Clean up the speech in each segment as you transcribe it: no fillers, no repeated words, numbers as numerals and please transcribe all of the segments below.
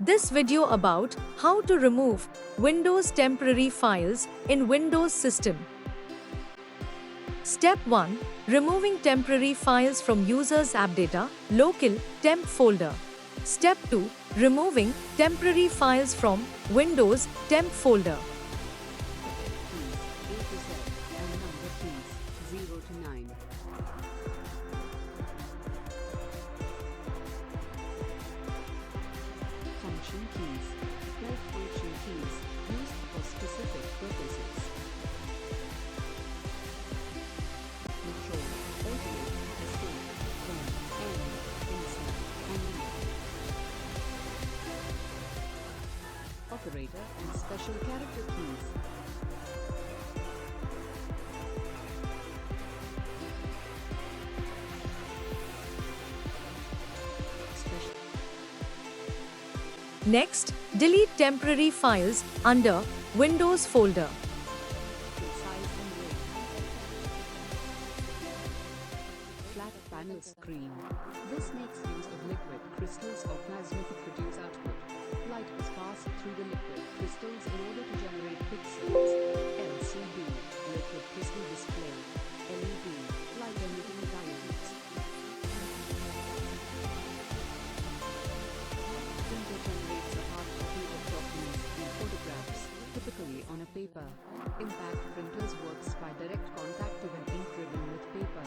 This video about how to remove Windows temporary files in Windows system. Step 1. Removing temporary files from user's AppData Local Temp folder. Step 2. Removing temporary files from Windows Temp folder. Keys A to Z and number keys 0 to 9. Function keys. 12 function keys used for specific purposes. Control, alternate, escape, home, end, insert, and leave. Operator and special character keys. Special Next, delete temporary files under Windows folder. size and weight. Flat panel screen. This makes use of liquid crystals or plasma to produce output. Light is passed through the liquid crystals in order to generate pixels. LCD, liquid crystal display. LED, light emitting diodes. Printer generates a hard copy of documents and photographs, typically on a paper. Impact printers works by direct contact of an ink ribbon with paper.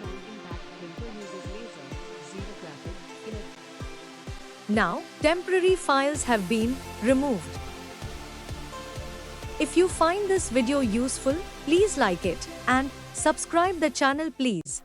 Non-impact printer uses laser, xerographic, Now, temporary files have been removed. If you find this video useful, please like it and subscribe the channel please.